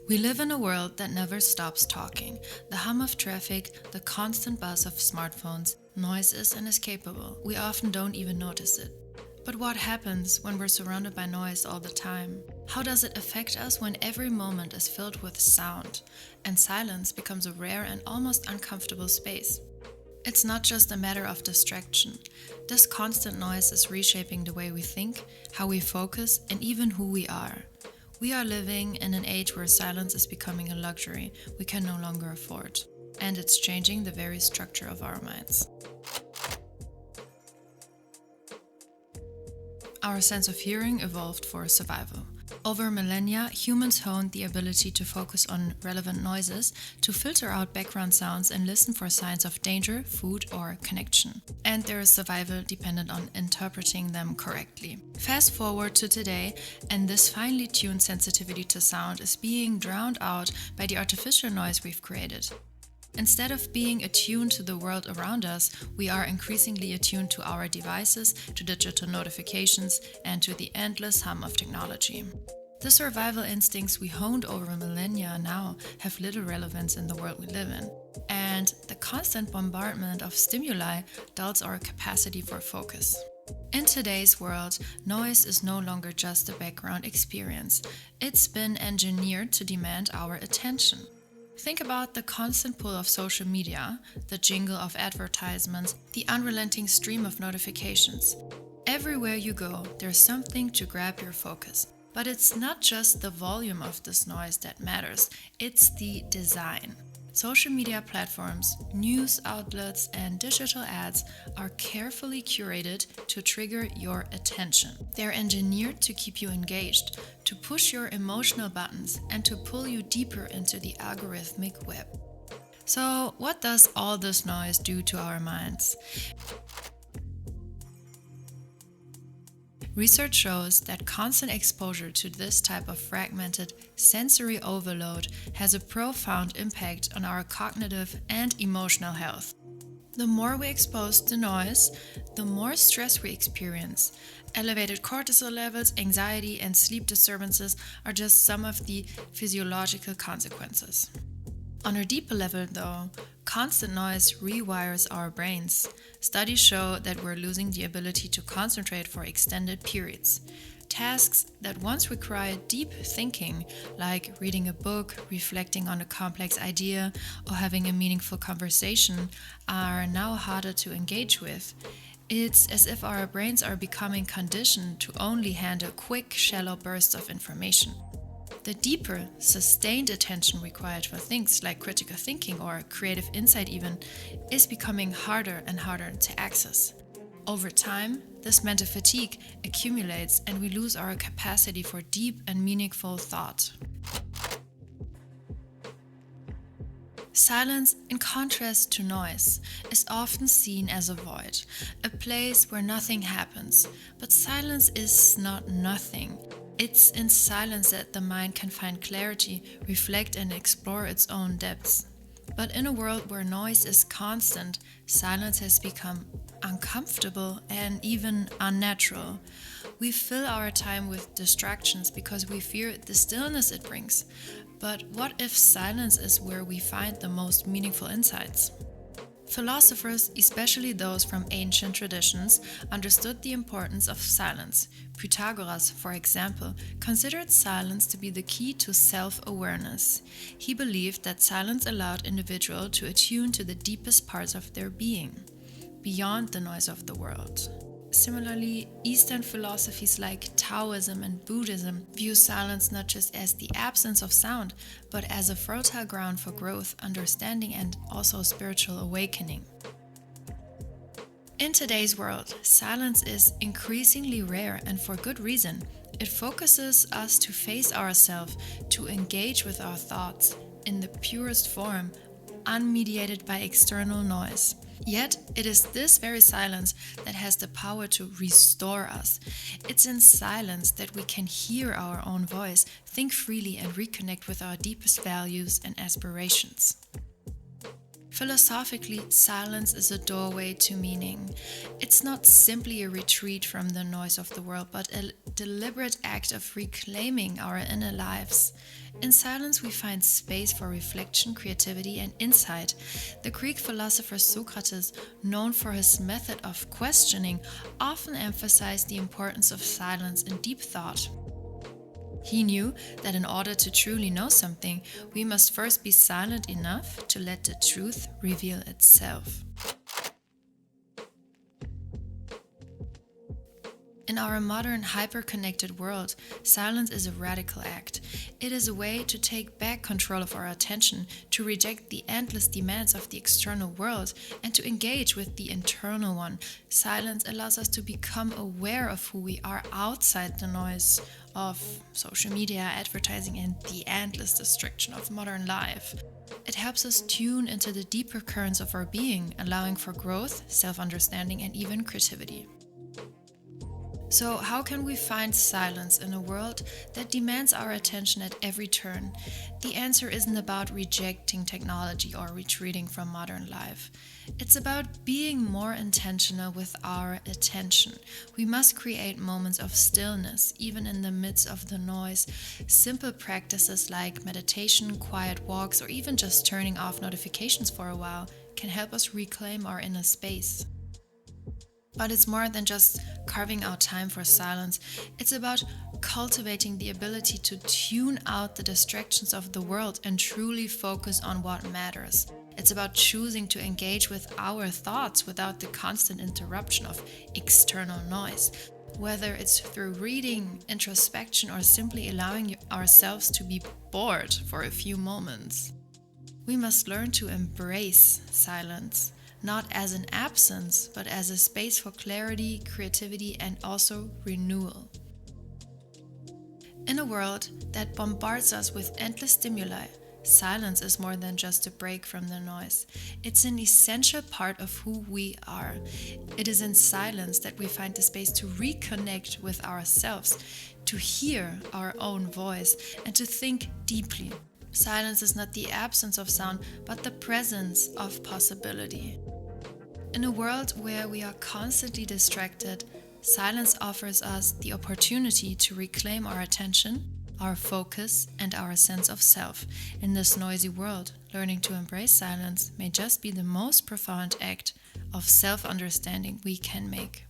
We live in a world that never stops talking. The hum of traffic, the constant buzz of smartphones, noise is inescapable. We often don't even notice it. But what happens when we're surrounded by noise all the time? How does it affect us when every moment is filled with sound and silence becomes a rare and almost uncomfortable space? It's not just a matter of distraction. This constant noise is reshaping the way we think, how we focus, and even who we are. We are living in an age where silence is becoming a luxury we can no longer afford, and it's changing the very structure of our minds. Our sense of hearing evolved for survival. Over millennia, humans honed the ability to focus on relevant noises, to filter out background sounds and listen for signs of danger, food, or connection. And their survival depended on interpreting them correctly. Fast forward to today, and this finely tuned sensitivity to sound is being drowned out by the artificial noise we've created. Instead of being attuned to the world around us, we are increasingly attuned to our devices, to digital notifications, and to the endless hum of technology. The survival instincts we honed over millennia now have little relevance in the world we live in. And the constant bombardment of stimuli dulls our capacity for focus. In today's world, noise is no longer just a background experience. It's been engineered to demand our attention. Think about the constant pull of social media, the jingle of advertisements, the unrelenting stream of notifications. Everywhere you go, there's something to grab your focus. But it's not just the volume of this noise that matters, it's the design. Social media platforms, news outlets, and digital ads are carefully curated to trigger your attention. They're engineered to keep you engaged, to push your emotional buttons, and to pull you deeper into the algorithmic web. So, what does all this noise do to our minds? Research shows that constant exposure to this type of fragmented sensory overload has a profound impact on our cognitive and emotional health. The more we expose to noise, the more stress we experience. Elevated cortisol levels, anxiety, and sleep disturbances are just some of the physiological consequences. On a deeper level, though, constant noise rewires our brains. Studies show that we're losing the ability to concentrate for extended periods. Tasks that once required deep thinking, like reading a book, reflecting on a complex idea, or having a meaningful conversation, are now harder to engage with. It's as if our brains are becoming conditioned to only handle quick, shallow bursts of information. The deeper, sustained attention required for things like critical thinking or creative insight even is becoming harder and harder to access. Over time, this mental fatigue accumulates and we lose our capacity for deep and meaningful thought. Silence, in contrast to noise, is often seen as a void, a place where nothing happens. But silence is not nothing. It's in silence that the mind can find clarity, reflect, and explore its own depths. But in a world where noise is constant, silence has become uncomfortable and even unnatural. We fill our time with distractions because we fear the stillness it brings. But what if silence is where we find the most meaningful insights? Philosophers, especially those from ancient traditions, understood the importance of silence. Pythagoras, for example, considered silence to be the key to self-awareness. He believed that silence allowed individuals to attune to the deepest parts of their being, beyond the noise of the world. Similarly, Eastern philosophies like Taoism and Buddhism view silence not just as the absence of sound, but as a fertile ground for growth, understanding, and also spiritual awakening. In today's world, silence is increasingly rare, and for good reason. It focuses us to face ourselves, to engage with our thoughts in the purest form, unmediated by external noise. Yet, it is this very silence that has the power to restore us. It's in silence that we can hear our own voice, think freely, and reconnect with our deepest values and aspirations. Philosophically, silence is a doorway to meaning. It's not simply a retreat from the noise of the world, but a deliberate act of reclaiming our inner lives. In silence, we find space for reflection, creativity, and insight. The Greek philosopher Socrates, known for his method of questioning, often emphasized the importance of silence and deep thought. He knew that in order to truly know something, we must first be silent enough to let the truth reveal itself. In our modern hyper-connected world, silence is a radical act. It is a way to take back control of our attention, to reject the endless demands of the external world, and to engage with the internal one. Silence allows us to become aware of who we are outside the noise of social media, advertising, and the endless distraction of modern life. It helps us tune into the deeper currents of our being, allowing for growth, self-understanding, and even creativity. So, how can we find silence in a world that demands our attention at every turn? The answer isn't about rejecting technology or retreating from modern life. It's about being more intentional with our attention. We must create moments of stillness, even in the midst of the noise. Simple practices like meditation, quiet walks, or even just turning off notifications for a while can help us reclaim our inner space. But it's more than just carving out time for silence. It's about cultivating the ability to tune out the distractions of the world and truly focus on what matters. It's about choosing to engage with our thoughts without the constant interruption of external noise. Whether it's through reading, introspection, or simply allowing ourselves to be bored for a few moments. We must learn to embrace silence. Not as an absence, but as a space for clarity, creativity, and also renewal. In a world that bombards us with endless stimuli, silence is more than just a break from the noise. It's an essential part of who we are. It is in silence that we find the space to reconnect with ourselves, to hear our own voice, and to think deeply. Silence is not the absence of sound, but the presence of possibility. In a world where we are constantly distracted, silence offers us the opportunity to reclaim our attention, our focus, and our sense of self. In this noisy world, learning to embrace silence may just be the most profound act of self-understanding we can make.